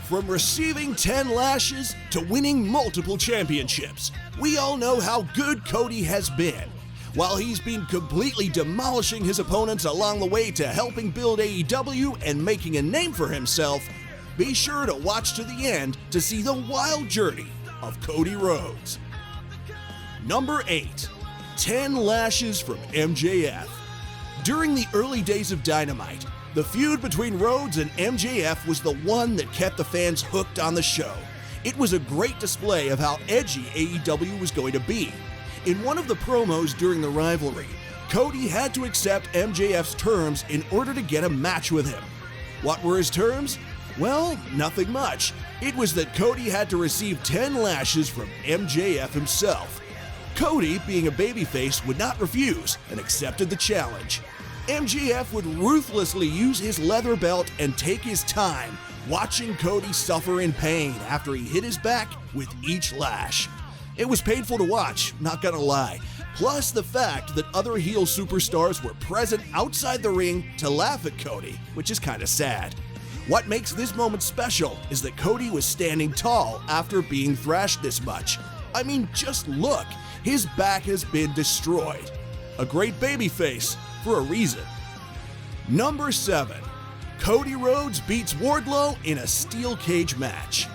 From receiving 10 lashes to winning multiple championships, we all know how good Cody has been. While he's been completely demolishing his opponents along the way to helping build AEW and making a name for himself, be sure to watch to the end to see the wild journey of Cody Rhodes. Number 8. 10 lashes from MJF. During the early days of Dynamite, the feud between Rhodes and MJF was the one that kept the fans hooked on the show. It was a great display of how edgy AEW was going to be. In one of the promos during the rivalry, Cody had to accept MJF's terms in order to get a match with him. What were his terms? Well, nothing much. It was that Cody had to receive 10 lashes from MJF himself. Cody, being a babyface, would not refuse and accepted the challenge. MJF would ruthlessly use his leather belt and take his time, watching Cody suffer in pain after he hit his back with each lash. It was painful to watch, not gonna lie, plus the fact that other heel superstars were present outside the ring to laugh at Cody, which is kinda sad. What makes this moment special is that Cody was standing tall after being thrashed this much. I mean, just look, his back has been destroyed. A great babyface for a reason. Number 7. Cody Rhodes beats Wardlow in a steel cage match.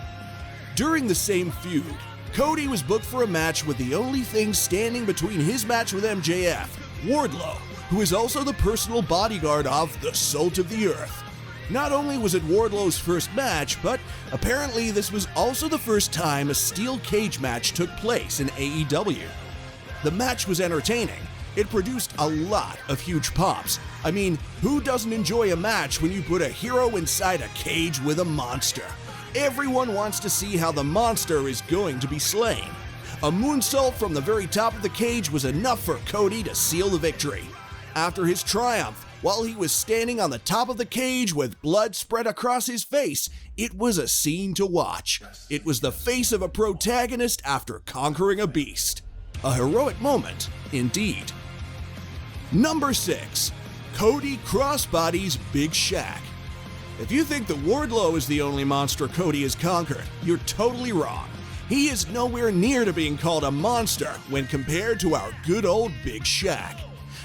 During the same feud, Cody was booked for a match with the only thing standing between his match with MJF, Wardlow, who is also the personal bodyguard of the Salt of the Earth. Not only was it Wardlow's first match, but apparently this was also the first time a steel cage match took place in AEW. The match was entertaining. It produced a lot of huge pops. I mean, who doesn't enjoy a match when you put a hero inside a cage with a monster? Everyone wants to see how the monster is going to be slain. A moonsault from the very top of the cage was enough for Cody to seal the victory. After his triumph, while he was standing on the top of the cage with blood spread across his face, it was a scene to watch. It was the face of a protagonist after conquering a beast. A heroic moment, indeed. Number 6. Cody crossbodies Big Shaq. If you think that Wardlow is the only monster Cody has conquered, you're totally wrong. He is nowhere near to being called a monster when compared to our good old Big Shaq.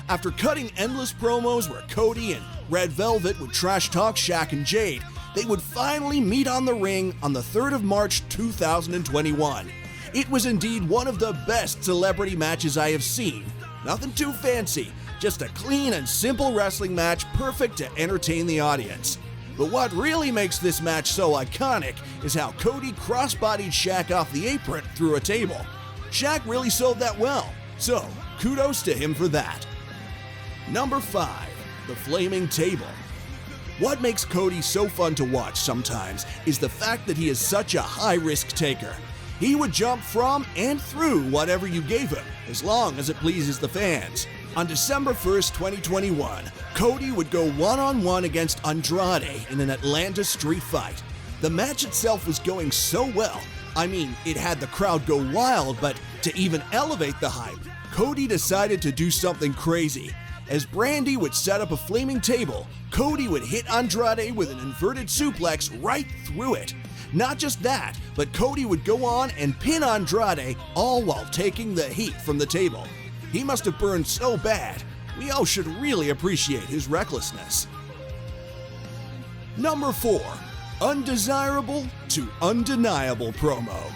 After cutting endless promos where Cody and Red Velvet would trash talk Shaq and Jade, they would finally meet on the ring on the 3rd of March 2021. It was indeed one of the best celebrity matches I have seen. Nothing too fancy, just a clean and simple wrestling match perfect to entertain the audience. But what really makes this match so iconic is how Cody crossbodied Shaq off the apron through a table. Shaq really sold that well, so kudos to him for that. Number 5. The Flaming Table. What makes Cody so fun to watch sometimes is the fact that he is such a high-risk taker. He would jump from and through whatever you gave him, as long as it pleases the fans. On December 1st, 2021, Cody would go one-on-one against Andrade in an Atlanta street fight. The match itself was going so well. I mean, it had the crowd go wild, but to even elevate the hype, Cody decided to do something crazy. As Brandy would set up a flaming table, Cody would hit Andrade with an inverted suplex right through it. Not just that, but Cody would go on and pin Andrade, all while taking the heat from the table. He must have burned so bad. We all should really appreciate his recklessness. Number 4. Undesirable to undeniable promo.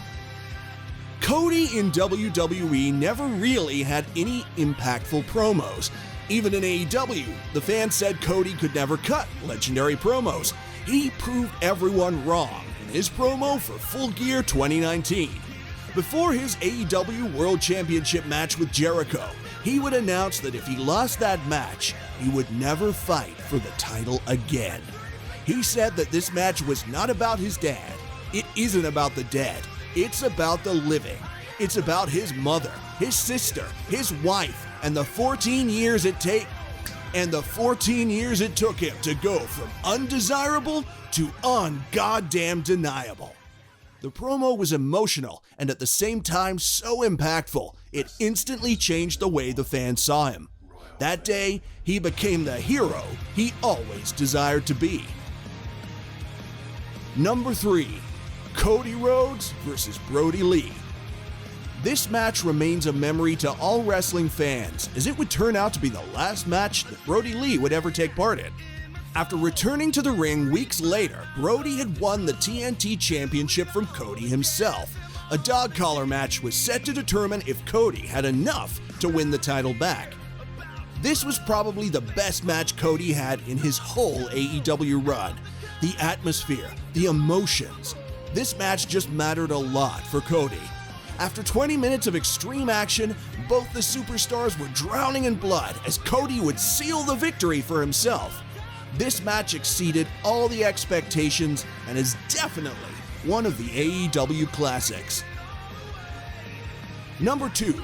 Cody in WWE never really had any impactful promos. Even in AEW, the fans said Cody could never cut legendary promos. He proved everyone wrong in his promo for Full Gear 2019. Before his AEW World Championship match with Jericho, he would announce that if he lost that match, he would never fight for the title again. He said that this match was not about his dad. It isn't about the dead. It's about the living. It's about his mother, his sister, his wife, and the 14 years it took him to go from undesirable to ungoddamn deniable. The promo was emotional and at the same time so impactful, it instantly changed the way the fans saw him. That day, he became the hero he always desired to be. Number 3. Cody Rhodes versus Brodie Lee. This match remains a memory to all wrestling fans, as it would turn out to be the last match that Brodie Lee would ever take part in. After returning to the ring weeks later, Brodie had won the TNT Championship from Cody himself. A dog collar match was set to determine if Cody had enough to win the title back. This was probably the best match Cody had in his whole AEW run. The atmosphere, the emotions. This match just mattered a lot for Cody. After 20 minutes of extreme action, both the superstars were drowning in blood as Cody would seal the victory for himself. This match exceeded all the expectations and is definitely one of the AEW classics. Number 2.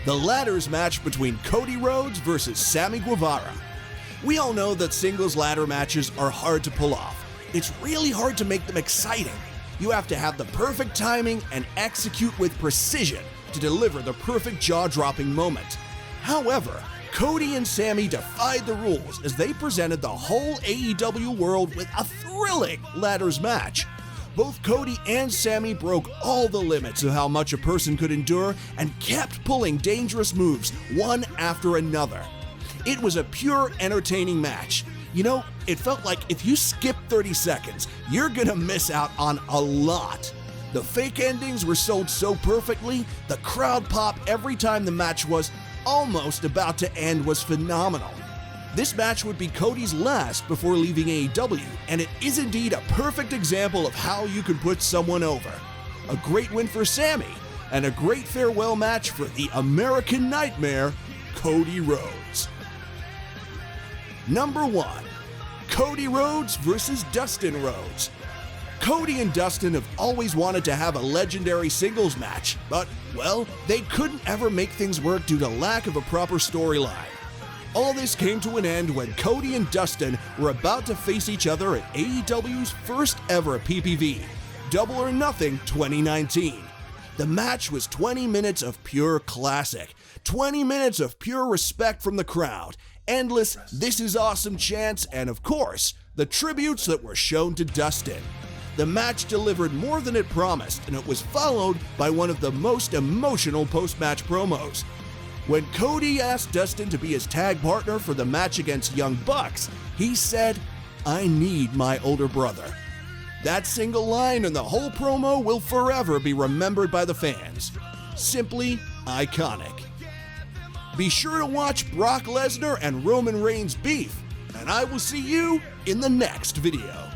The ladders match between Cody Rhodes versus Sammy Guevara. We all know that singles ladder matches are hard to pull off. It's really hard to make them exciting. You have to have the perfect timing and execute with precision to deliver the perfect jaw-dropping moment. However, Cody and Sammy defied the rules as they presented the whole AEW world with a thrilling ladders match. Both Cody and Sammy broke all the limits of how much a person could endure and kept pulling dangerous moves one after another. It was a pure entertaining match. You know, it felt like if you skip 30 seconds, you're gonna miss out on a lot. The fake endings were sold so perfectly, the crowd pop every time the match was almost about to end was phenomenal. This match would be Cody's last before leaving AEW, and it is indeed a perfect example of how you can put someone over. A great win for Sammy, and a great farewell match for the American Nightmare, Cody Rhodes. Number 1. Cody Rhodes versus Dustin Rhodes. Cody and Dustin have always wanted to have a legendary singles match, but, well, they couldn't ever make things work due to lack of a proper storyline. All this came to an end when Cody and Dustin were about to face each other at AEW's first ever PPV, Double or Nothing 2019. The match was 20 minutes of pure classic, 20 minutes of pure respect from the crowd, endless "this is awesome" chants, and of course, the tributes that were shown to Dustin. The match delivered more than it promised, and it was followed by one of the most emotional post-match promos. When Cody asked Dustin to be his tag partner for the match against Young Bucks, he said, "I need my older brother." That single line and the whole promo will forever be remembered by the fans. Simply iconic. Be sure to watch Brock Lesnar and Roman Reigns beef, and I will see you in the next video.